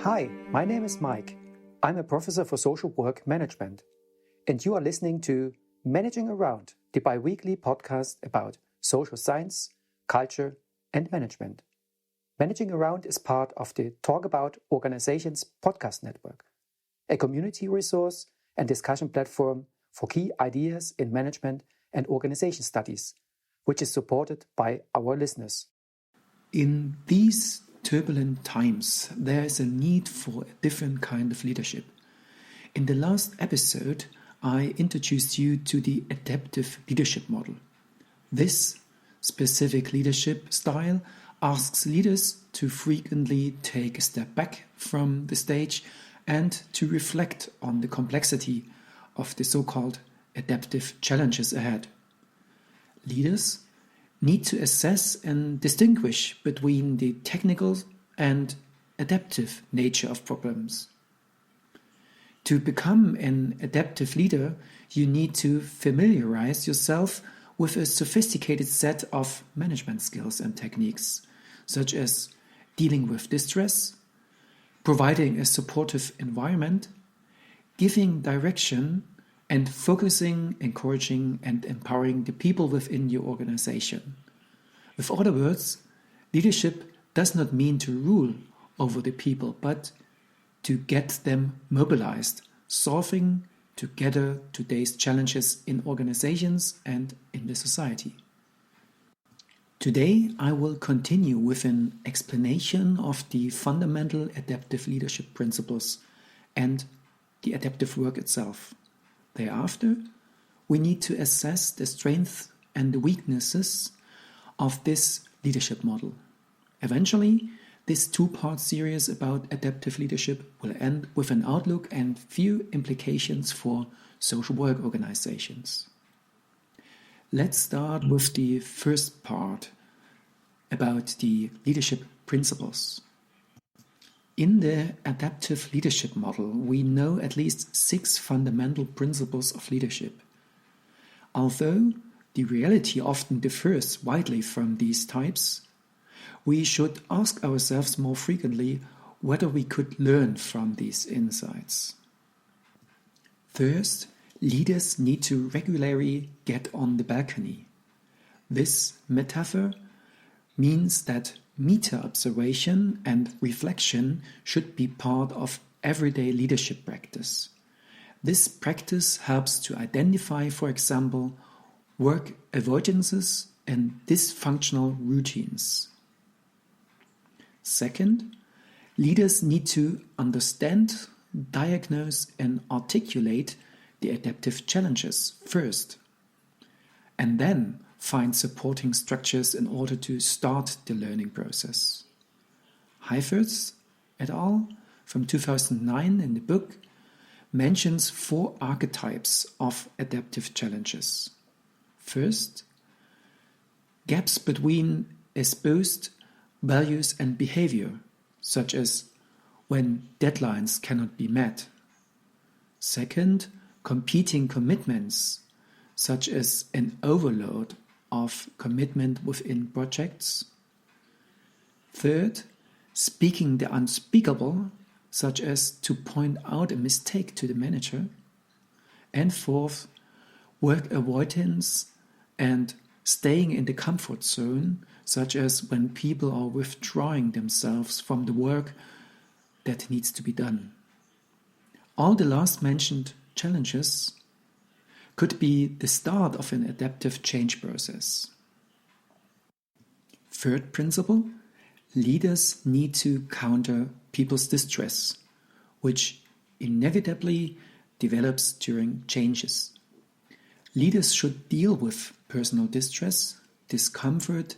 Hi, my name is Mike. I'm a professor for social work management, and you are listening to Managing Around, the bi-weekly podcast about social science, culture, and management. Managing Around is part of the Talk About Organizations podcast network, a community resource and discussion platform for key ideas in management and organization studies, which is supported by our listeners. In these turbulent times, there is a need for a different kind of leadership. In the last episode, I introduced you to the adaptive leadership model. This specific leadership style asks leaders to frequently take a step back from the stage and to reflect on the complexity of the so-called adaptive challenges ahead. Leaders need to assess and distinguish between the technical and adaptive nature of problems. To become an adaptive leader, you need to familiarize yourself with a sophisticated set of management skills and techniques, such as dealing with distress, providing a supportive environment, giving direction, and focusing, encouraging, and empowering the people within your organization. With other words, leadership does not mean to rule over the people, but to get them mobilized, solving together today's challenges in organizations and in the society. Today, I will continue with an explanation of the fundamental adaptive leadership principles and the adaptive work itself. Thereafter, we need to assess the strengths and the weaknesses of this leadership model. Eventually, this two-part series about adaptive leadership will end with an outlook and few implications for social work organizations. Let's start with the first part about the leadership principles. In the adaptive leadership model, we know at least 6 fundamental principles of leadership. Although the reality often differs widely from these types, we should ask ourselves more frequently whether we could learn from these insights. First, leaders need to regularly get on the balcony. This metaphor means that meta-observation and reflection should be part of everyday leadership practice. This practice helps to identify, for example, work avoidances and dysfunctional routines. Second, leaders need to understand, diagnose, and articulate the adaptive challenges first, and then find supporting structures in order to start the learning process. Heifetz et al. From 2009 in the book mentions 4 archetypes of adaptive challenges. First, gaps between espoused values and behavior, such as when deadlines cannot be met. Second, competing commitments, such as an overload of commitment within projects. Third, speaking the unspeakable, such as to point out a mistake to the manager. And fourth, work avoidance and staying in the comfort zone, such as when people are withdrawing themselves from the work that needs to be done. All the last mentioned challenges could be the start of an adaptive change process. Third principle, leaders need to counter people's distress, which inevitably develops during changes. Leaders should deal with personal distress, discomfort,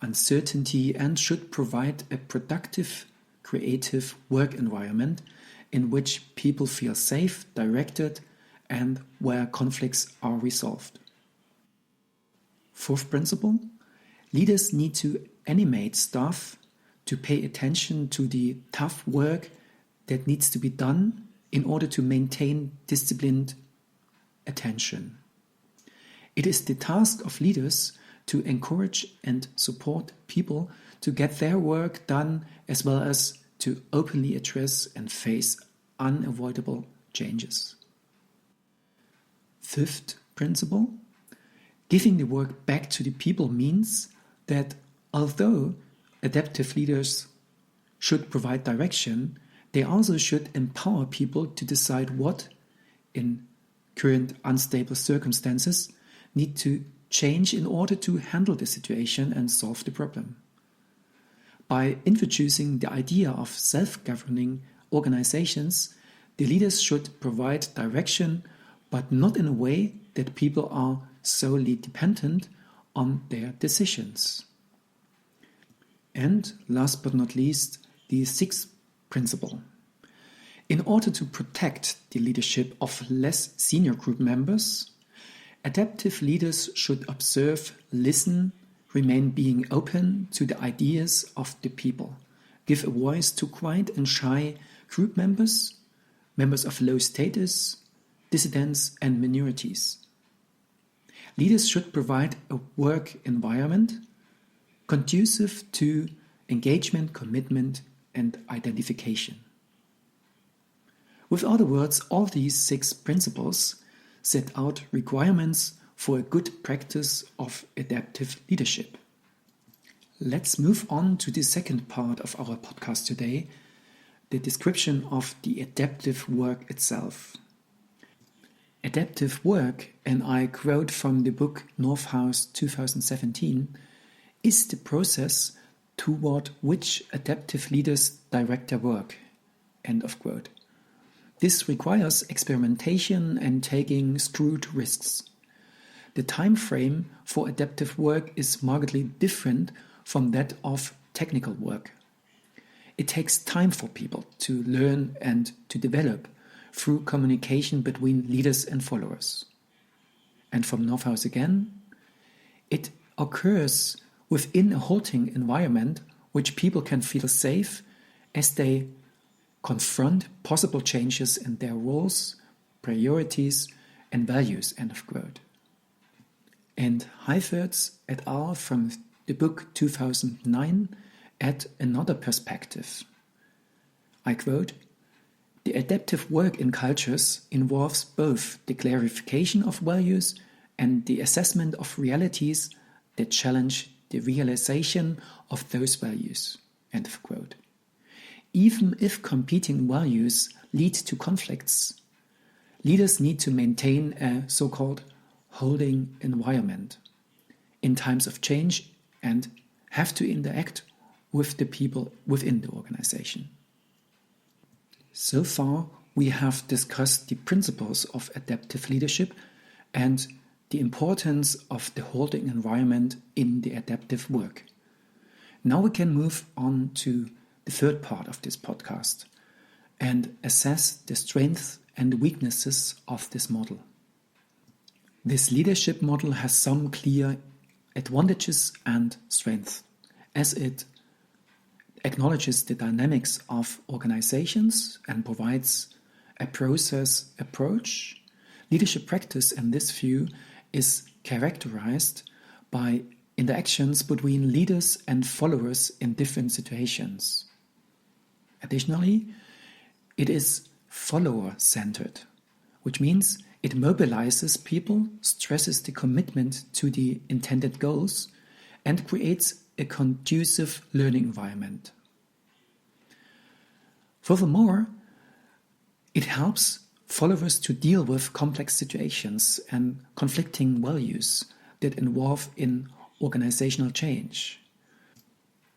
uncertainty, and should provide a productive, creative work environment in which people feel safe, directed, and where conflicts are resolved. Fourth principle, leaders need to animate staff to pay attention to the tough work that needs to be done in order to maintain disciplined attention. It is the task of leaders to encourage and support people to get their work done as well as to openly address and face unavoidable changes. Fifth principle, giving the work back to the people means that although adaptive leaders should provide direction, they also should empower people to decide what, in current unstable circumstances, need to change in order to handle the situation and solve the problem. By introducing the idea of self-governing organizations, the leaders should provide direction, but not in a way that people are solely dependent on their decisions. And last but not least, the sixth principle. In order to protect the leadership of less senior group members, adaptive leaders should observe, listen, remain being open to the ideas of the people, give a voice to quiet and shy group members, members of low status, dissidents and minorities. Leaders should provide a work environment conducive to engagement, commitment, and identification. With other words, all these 6 principles set out requirements for a good practice of adaptive leadership. Let's move on to the second part of our podcast today, the description of the adaptive work itself. Adaptive work, and I quote from the book Northhouse 2017, is the process toward which adaptive leaders direct their work. End of quote. This requires experimentation and taking screwed risks. The time frame for adaptive work is markedly different from that of technical work. It takes time for people to learn and to develop through communication between leaders and followers. And from Northhouse again, it occurs within a halting environment which people can feel safe as they confront possible changes in their roles, priorities, and values. End of quote. And Heifertz et al. From the book 2009 add another perspective. I quote, "The adaptive work in cultures involves both the clarification of values and the assessment of realities that challenge the realization of those values." End of quote. Even if competing values lead to conflicts, leaders need to maintain a so-called holding environment in times of change and have to interact with the people within the organization. So far, we have discussed the principles of adaptive leadership and the importance of the holding environment in the adaptive work. Now we can move on to the third part of this podcast and assess the strengths and weaknesses of this model. This leadership model has some clear advantages and strengths, as it acknowledges the dynamics of organizations and provides a process approach. Leadership practice in this view is characterized by interactions between leaders and followers in different situations. Additionally, it is follower-centered, which means it mobilizes people, stresses the commitment to the intended goals, and creates a conducive learning environment. Furthermore, it helps followers to deal with complex situations and conflicting values that involve in organizational change.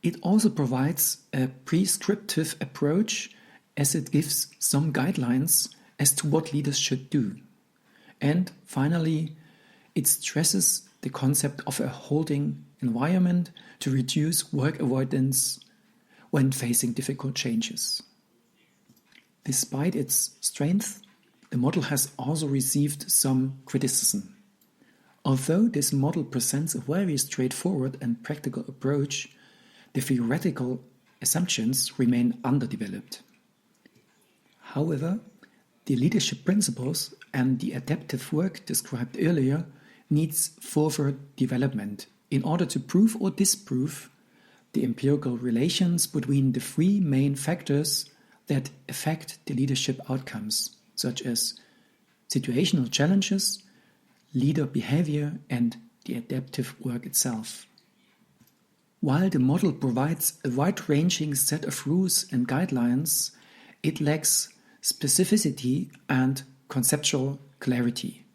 It also provides a prescriptive approach as it gives some guidelines as to what leaders should do. And finally, it stresses the concept of a holding environment to reduce work avoidance when facing difficult changes. Despite its strength, the model has also received some criticism. Although this model presents a very straightforward and practical approach, the theoretical assumptions remain underdeveloped. However, the leadership principles and the adaptive work described earlier needs further development in order to prove or disprove the empirical relations between the three main factors that affect the leadership outcomes, such as situational challenges, leader behavior, and the adaptive work itself. While the model provides a wide-ranging set of rules and guidelines, it lacks specificity and conceptual clarity.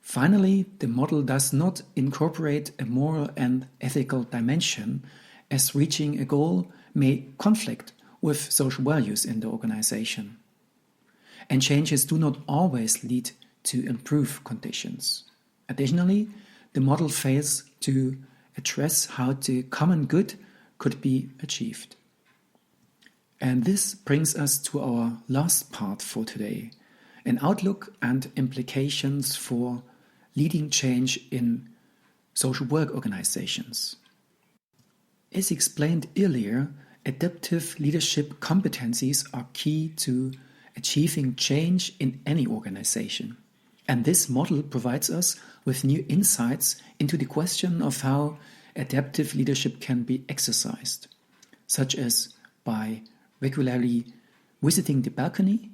Finally, the model does not incorporate a moral and ethical dimension, as reaching a goal may conflict with social values in the organization. And changes do not always lead to improved conditions. Additionally, the model fails to address how the common good could be achieved. And this brings us to our last part for today, an outlook and implications for leading change in social work organizations. As explained earlier, adaptive leadership competencies are key to achieving change in any organization. And this model provides us with new insights into the question of how adaptive leadership can be exercised, such as by regularly visiting the balcony,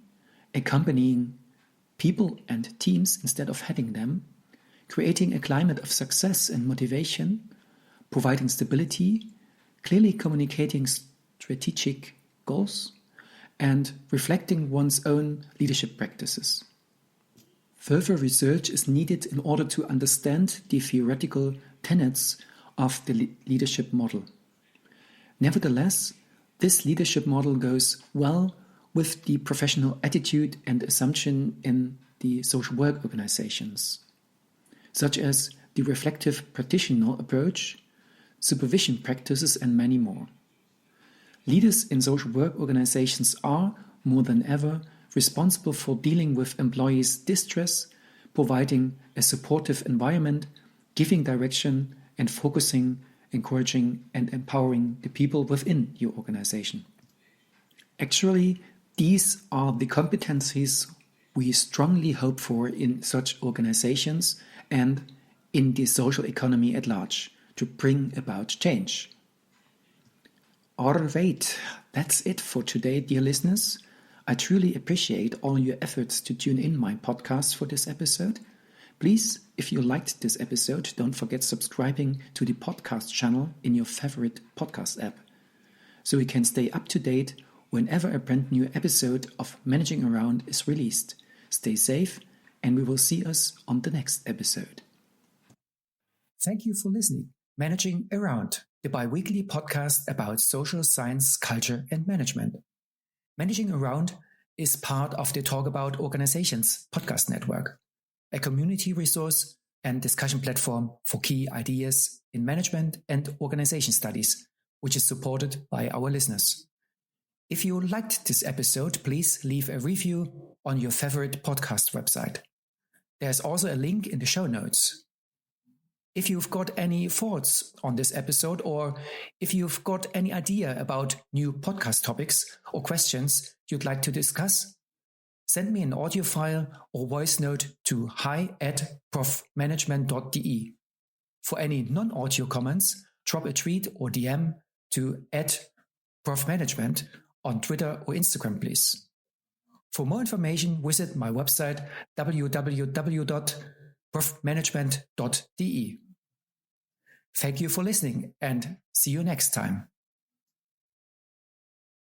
accompanying people and teams instead of heading them, creating a climate of success and motivation, providing stability, clearly communicating strategic goals, and reflecting one's own leadership practices. Further research is needed in order to understand the theoretical tenets of the leadership model. Nevertheless, this leadership model goes well with the professional attitude and assumption in the social work organizations, such as the reflective practitioner approach, supervision practices, and many more. Leaders in social work organizations are, more than ever, responsible for dealing with employees' distress, providing a supportive environment, giving direction, and focusing, encouraging, and empowering the people within your organization. Actually, these are the competencies we strongly hope for in such organizations and in the social economy at large to bring about change. Alright, that's it for today, dear listeners. I truly appreciate all your efforts to tune in my podcast for this episode. Please, if you liked this episode, don't forget subscribing to the podcast channel in your favorite podcast app, so you can stay up to date whenever a brand new episode of Managing Around is released. Stay safe, and we will see us on the next episode. Thank you for listening. Managing Around, the bi-weekly podcast about social science, culture, and management. Managing Around is part of the Talk About Organizations podcast network, a community resource and discussion platform for key ideas in management and organization studies, which is supported by our listeners. If you liked this episode, please leave a review on your favorite podcast website. There's also a link in the show notes. If you've got any thoughts on this episode, or if you've got any idea about new podcast topics or questions you'd like to discuss, send me an audio file or voice note to hi@profmanagement.de. For any non-audio comments, drop a tweet or DM to @profmanagement on Twitter or Instagram, please. For more information, visit my website www.profmanagement.de. Thank you for listening and see you next time.